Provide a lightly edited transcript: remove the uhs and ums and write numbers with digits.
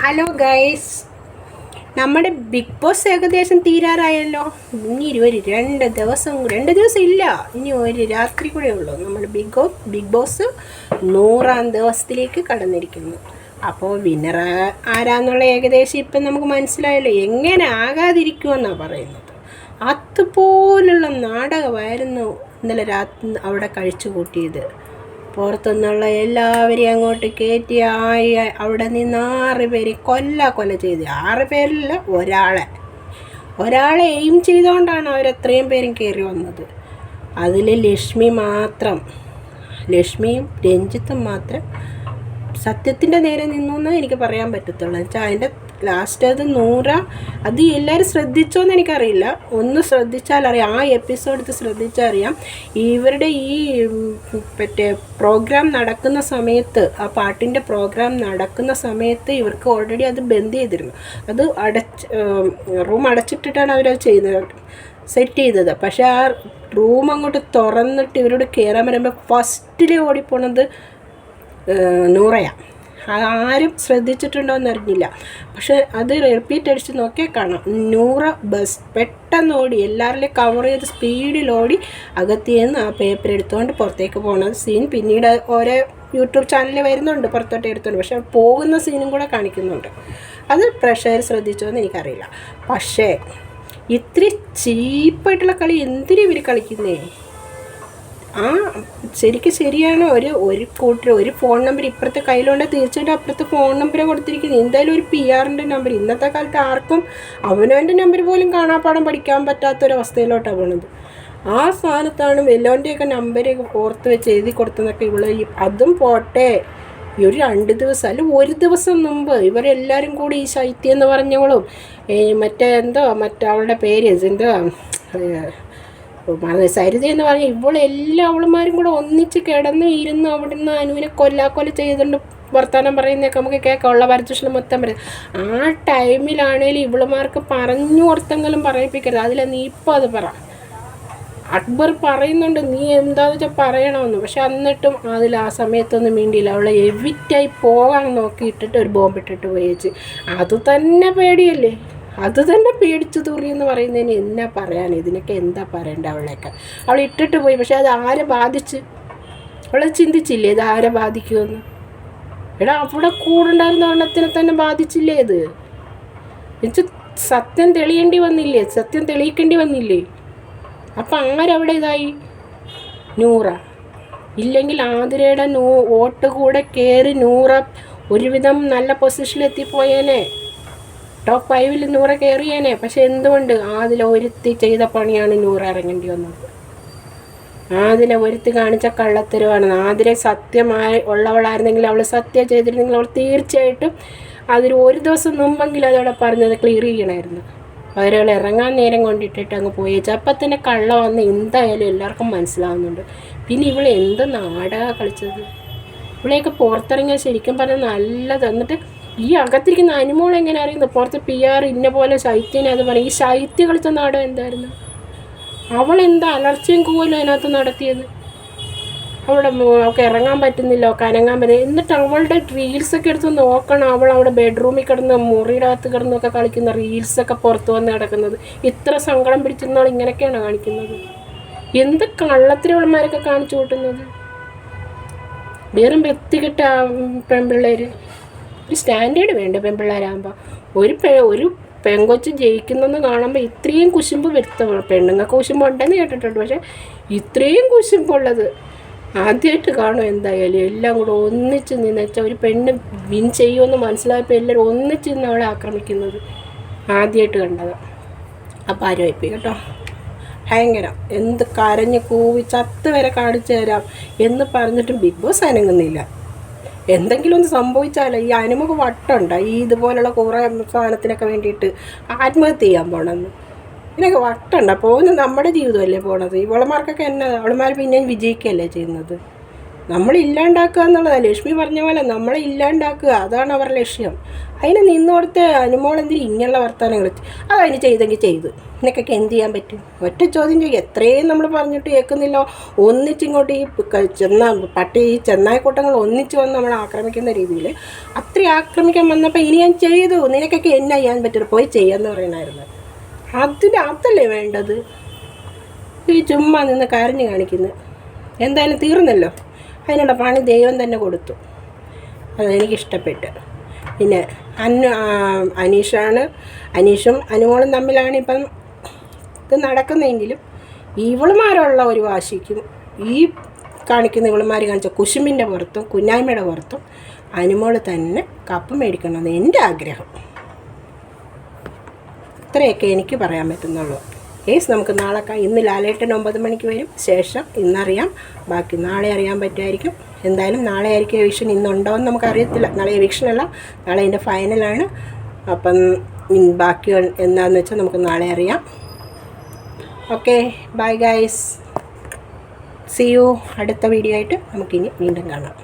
Hello guys, നമ്മുടെ big boss ഏകദേശം തീരാറായല്ലോ. ഇനി രണ്ട് ദിവസം ഇല്ല, ഇനി ഒരു രാത്രി കൂടെ ഉള്ളൂ. നമ്മുടെ ബിഗ് ബോസ് 100-ാം ദിവസത്തിലേക്ക് കടന്നിരിക്കുന്നു. അപ്പോൾ വിന്നർ ആരാന്നുള്ള ഏകദേശം ഇപ്പം നമുക്ക് മനസ്സിലായല്ലോ. എങ്ങനെ ആകാതിരിക്കുമെന്നാണ് പറയുന്നത്. അതുപോലുള്ള നാടകമായിരുന്നു ഇന്നലെ രാത്രി അവിടെ കഴിച്ചു കൂട്ടിയത്. പുറത്തുനിന്നുള്ള എല്ലാവരെയും അങ്ങോട്ട് കയറ്റി അവിടെ നിന്ന് 6 പേര് കൊല ചെയ്ത്. 6 പേരില്ല, ഒരാളെ എയിം ചെയ്തുകൊണ്ടാണ് അവരെത്രയും പേരും കയറി വന്നത്. അതിൽ ലക്ഷ്മിയും രഞ്ജിത്തും മാത്രം സത്യത്തിൻ്റെ നേരെ നിന്നു എന്ന് എനിക്ക് പറയാൻ പറ്റത്തുള്ളൂ. വെച്ചാൽ അതിൻ്റെ ലാസ്റ്റ് അത് 100 അത് എല്ലാവരും ശ്രദ്ധിച്ചോന്ന് എനിക്കറിയില്ല. ഒന്ന് ശ്രദ്ധിച്ചാൽ അറിയാം, ആ എപ്പിസോഡ് ശ്രദ്ധിച്ചാൽ അറിയാം. ഇവരുടെ ഈ പ്രോഗ്രാം നടക്കുന്ന സമയത്ത്, ആ പാട്ടിൻ്റെ പ്രോഗ്രാം നടക്കുന്ന സമയത്ത് ഇവർക്ക് ഓൾറെഡി അത് ബന്ദ് ചെയ്തിരുന്നു. അത് റൂം അടച്ചിട്ടിട്ടാണ് അവരത് സെറ്റ് ചെയ്തത്. പക്ഷേ ആ റൂം അങ്ങോട്ട് തുറന്നിട്ട് ഇവരോട് കയറാൻ വരുമ്പോൾ ഫസ്റ്റിൽ ഓടിപ്പോണത് നൂറയാണ്. ആരും ശ്രദ്ധിച്ചിട്ടുണ്ടോ എന്നറിഞ്ഞില്ല. പക്ഷെ അത് റിപ്പീറ്റ് അടിച്ച് നോക്കിയാൽ കാണാം. 100 പെട്ടെന്ന് ഓടി, എല്ലാവരിലും കവർ ചെയ്ത് സ്പീഡിലോടി അകത്തിന്ന് ആ പേപ്പർ എടുത്തുകൊണ്ട് പുറത്തേക്ക് പോകുന്നത് സീൻ പിന്നീട് ഓരോ യൂട്യൂബ് ചാനലിൽ വരുന്നുണ്ട്, പുറത്തോട്ട് എടുത്തുകൊണ്ട്. പക്ഷെ പോകുന്ന സീനും കൂടെ കാണിക്കുന്നുണ്ട്. അത് പ്രേക്ഷകർ ശ്രദ്ധിച്ചോ എന്ന് എനിക്കറിയില്ല. പക്ഷേ ഇത്തിരി ചീപ്പായിട്ടുള്ള കളി എന്തിനാണ് ഇവർ കളിക്കുന്നേ? ശരിയാണ്. ഒരു കൂട്ടർ ഒരു ഫോൺ നമ്പർ ഇപ്പുറത്തെ കയ്യിലുണ്ട്, തീർച്ചയായിട്ടും അപ്പുറത്തെ ഫോൺ നമ്പർ കൊടുത്തിരിക്കുന്നത്. എന്തായാലും ഒരു PR-ൻ്റെ നമ്പർ. ഇന്നത്തെ കാലത്ത് ആർക്കും അവനവൻ്റെ നമ്പർ പോലും കാണാപ്പാടം പഠിക്കാൻ പറ്റാത്തൊരവസ്ഥയിലോട്ടാണ് പോണത്. ആ സ്ഥാനത്താണ് വല്ലവൻ്റെയൊക്കെ നമ്പർ ഓർത്ത് വെച്ച് എഴുതി കൊടുത്തെന്നൊക്കെ അതും പോട്ടെ. ഈ ഒരു 2 ദിവസം അല്ല, ഒരു ദിവസം മുമ്പ് ഇവരെല്ലാവരും കൂടി ഈ ശൈത്യം എന്ന് പറഞ്ഞോളും അവളുടെ പേര് സരിത എന്ന് പറഞ്ഞാൽ എല്ലാ അവളുമാരും കൂടെ ഒന്നിച്ച് ഇരുന്ന് അവിടുന്ന് അനുവിനെ കൊല്ല ചെയ്തുകൊണ്ട് വർത്തമാനം പറയുന്നതൊക്കെ നമുക്ക് കേൾക്കാം. ഉള്ള പരദൂഷണം മൊത്തം പറയും. ആ ടൈമിലാണേലും ഇവളുമാർക്ക് പറഞ്ഞു ഓർത്തെങ്കിലും പറയിപ്പിക്കരുത്. അതിൽ നീ ഇപ്പോൾ അത് പറ. അക്ബർ പറയുന്നുണ്ട് നീ എന്താണെന്ന് വെച്ചാൽ പറയണമെന്ന്. പക്ഷെ എന്നിട്ടും അതിൽ ആ സമയത്തൊന്നും വേണ്ടിയില്ല. അവളെ എവിറ്റായി പോകാൻ നോക്കിയിട്ടിട്ട് ഒരു ബോംബിട്ടിട്ട് പോയേച്ച്. അത് തന്നെ പേടിയല്ലേ? അത് തന്നെ പേടിച്ചു തൂറി എന്ന് പറയുന്നതിന് എന്നാ പറയാൻ? ഇതിനൊക്കെ എന്താ പറയണ്ട? അവൾ ഇട്ടിട്ട് പോയി. പക്ഷെ അത് ആരെ ബാധിച്ച്? അവളെ ചിന്തിച്ചില്ലേ ഇത് ആരെ ബാധിക്കുമെന്ന്? അവിടെ കൂടെ എണ്ണത്തിനെ തന്നെ ബാധിച്ചില്ലേ ഇത്? എന്നുവെച്ചാൽ സത്യം തെളിയേണ്ടി വന്നില്ലേ? സത്യം തെളിയിക്കേണ്ടി വന്നില്ലേ? അപ്പം ആരവിടെ ഇതായി? 100 ഇല്ലെങ്കിൽ ആതിരയുടെ വോട്ട് കൂടെ കയറി 100 ഒരുവിധം നല്ല പൊസിഷനിൽ എത്തിപ്പോയേനെ. ടോപ്പ് 5-ൽ 100 കയറിയേനെ. പക്ഷെ എന്തുകൊണ്ട്? ഒരുത്തി ചെയ്ത പണിയാണ് 100 ഇറങ്ങേണ്ടി വന്നത്. ഒരുത്തി കാണിച്ച കള്ളത്തരവാണ്. സത്യമായി ഉള്ളവളായിരുന്നെങ്കിൽ, അവൾ സത്യം ചെയ്തിരുന്നെങ്കിൽ അവൾ തീർച്ചയായിട്ടും ഒരു ദിവസം മുമ്പെങ്കിലും അതവിടെ പറഞ്ഞത് ക്ലിയർ ചെയ്യണമായിരുന്നു. അവരവൾ ഇറങ്ങാൻ നേരം കൊണ്ടിട്ടിട്ട് അങ്ങ് പോയേച്ച്. അപ്പം തന്നെ കള്ളമാണെന്ന് എന്തായാലും എല്ലാവർക്കും മനസ്സിലാവുന്നുണ്ട്. പിന്നെ ഇവൾ എന്ത് നാടകമാണ് കളിച്ചത്? ഇവളെയൊക്കെ പുറത്തിറങ്ങിയാൽ ശരിക്കും പറഞ്ഞാൽ നല്ലത്. എന്നിട്ട് ഈ അകത്തിരിക്കുന്ന അനുമോൾ എങ്ങനെ അറിയുന്നത്? പുറത്ത് PR ഇന്ന പോലെ ശൈത്യനെ അത് പറയും. ഈ ശൈത്യം കളിച്ച നാടകം എന്തായിരുന്നു? അവളെന്താ അലർച്ചയും കൂലും അതിനകത്ത് നടത്തിയത്? അവൾക്ക് ഇറങ്ങാൻ പറ്റുന്നില്ല, അനങ്ങാൻ പറ്റുന്നില്ല. എന്നിട്ട് അവളുടെ റീൽസൊക്കെ എടുത്ത് നോക്കണം. അവിടെ ബെഡ്റൂമിൽ കിടന്ന് മുറിയുടെ അകത്ത് കിടന്നൊക്കെ കളിക്കുന്ന റീൽസൊക്കെ പുറത്ത് വന്ന് കിടക്കുന്നത്. ഇത്ര സങ്കടം പിടിച്ചിരുന്നാൾ ഇങ്ങനെയൊക്കെയാണ് കാണിക്കുന്നത്. എന്ത് കള്ളത്തിരവന്മാരൊക്കെ കാണിച്ചു കൂട്ടുന്നത്? വേറും വൃത്തികെട്ട പെൺപിള്ളേർ. ഒരു സ്റ്റാൻഡേർഡ് വേണ്ട പെൺപിള്ളേരാകുമ്പോൾ. ഒരു പെങ്കൊച്ച് ജയിക്കുന്നെന്ന് കാണുമ്പോൾ ഇത്രയും കുശുമ്പ് വരുത്തണം. പെണ്ണുങ്ങൾക്ക് കുശുമ്പ് ഉണ്ടെന്ന് കേട്ടിട്ടുണ്ട്. പക്ഷേ ഇത്രയും കുശുമ്പുള്ളത് ആദ്യമായിട്ട് കാണും. എന്തായാലും എല്ലാം കൂടെ ഒന്നിച്ച് വെച്ചാൽ ഒരു പെണ്ണ് വിൻ ചെയ്യുമെന്ന് മനസ്സിലായപ്പോൾ എല്ലാവരും ഒന്നിച്ച് നിന്ന് അവളെ ആക്രമിക്കുന്നത് ആദ്യമായിട്ട് കണ്ടത്. അപ്പോൾ ആരോപിക്കും കേട്ടോ. ഭയങ്കരം. എന്ത് കരഞ്ഞ് കൂവി ചത്ത് വരെ കാണിച്ചു തരാം എന്ന് പറഞ്ഞിട്ടും ബിഗ് ബോസ് അനങ്ങുന്നില്ല. എന്തെങ്കിലും ഒന്ന് സംഭവിച്ചാലോ ഈ അനുമുഖ വട്ടമുണ്ട്. ഇതുപോലുള്ള കുറേ സാധനത്തിനൊക്കെ വേണ്ടിയിട്ട് ആത്മഹത്യ ചെയ്യാൻ പോകണമെന്ന്. ഇതിനൊക്കെ വട്ടമുണ്ട്. പോകുന്നത് നമ്മുടെ ജീവിതമല്ലേ പോണത്. ഇവളമാർക്കൊക്കെ അവളമാർ പിന്നെയും വിജയിക്കുകയല്ലേ ചെയ്യുന്നത്. നമ്മൾ ഇല്ലാണ്ടാക്കുക എന്നുള്ളതാണ്. ലക്ഷ്മി പറഞ്ഞ പോലെ നമ്മളെ ഇല്ലാണ്ടാക്കുക, അതാണ് അവരുടെ ലക്ഷ്യം. അതിന് നിന്നോടത്ത് അനുമോളെന്തിന് ഇങ്ങനെയുള്ള വർത്തമാനങ്ങൾ? അതതിന് ചെയ്തെങ്കിൽ ചെയ്തു, നിനക്കൊക്കെ എന്ത് ചെയ്യാൻ പറ്റും? ഒറ്റ ചോദ്യം ചെയ്യും. എത്രയും നമ്മൾ പറഞ്ഞിട്ട് കേൾക്കുന്നില്ലോ. ഒന്നിച്ചിങ്ങോട്ട് ഈ ചെന്നായിക്കൂട്ടങ്ങൾ ഒന്നിച്ച് വന്ന് നമ്മളെ ആക്രമിക്കുന്ന രീതിയിൽ അത്രയും ആക്രമിക്കാൻ വന്നപ്പോൾ ഇനി ഞാൻ ചെയ്തു, നിനക്കൊക്കെ എന്നാ ചെയ്യാൻ പറ്റും, പോയി ചെയ്യാമെന്ന് പറയണമായിരുന്നു. അതല്ലേ വേണ്ടത്? ഈ ചുമ്മാ നിന്ന് കരഞ്ഞു കാണിക്കുന്നത്. എന്തായാലും തീർന്നല്ലോ, അതിനുള്ള പണി ദൈവം തന്നെ കൊടുത്തു. അതെനിക്കിഷ്ടപ്പെട്ടു. പിന്നെ അനീഷും അനുമോളും തമ്മിലാണ് ഇപ്പം ഇത് നടക്കുന്നതെങ്കിലും ഇവളുമാരുള്ള ഒരു വാശിക്കും ഈ കാണിക്കുന്ന ഇവളുമാർ കാണിച്ച കുശുമ്പിൻ്റെ പുറത്തും കുഞ്ഞായ്മയുടെ പുറത്തും അനുമോൾ തന്നെ കപ്പ് മേടിക്കണമെന്ന് എൻ്റെ ആഗ്രഹം. ഇത്രയൊക്കെ എനിക്ക് പറയാൻ പറ്റുന്നുള്ളൂ. നമുക്ക് നാളെ ഇന്ന് ലാലേട്ടൻ 9 മണിക്ക് വരും. ശേഷം ഇന്നറിയാം, ബാക്കി നാളെ അറിയാൻ പറ്റുമായിരിക്കും. എന്തായാലും നാളെ ആയിരിക്കും എവിക്ഷൻ. ഇന്നുണ്ടോയെന്ന് നമുക്കറിയത്തില്ല. നാളെ എവിക്ഷനല്ല, നാളെ അതിൻ്റെ ഫൈനലാണ്. അപ്പം ബാക്കി എന്താണെന്ന് വെച്ചാൽ നമുക്ക് നാളെ അറിയാം. Okay, bye guys, see you. അടുത്ത വീഡിയോ ആയിട്ട് നമുക്കിനി വീണ്ടും കാണാം.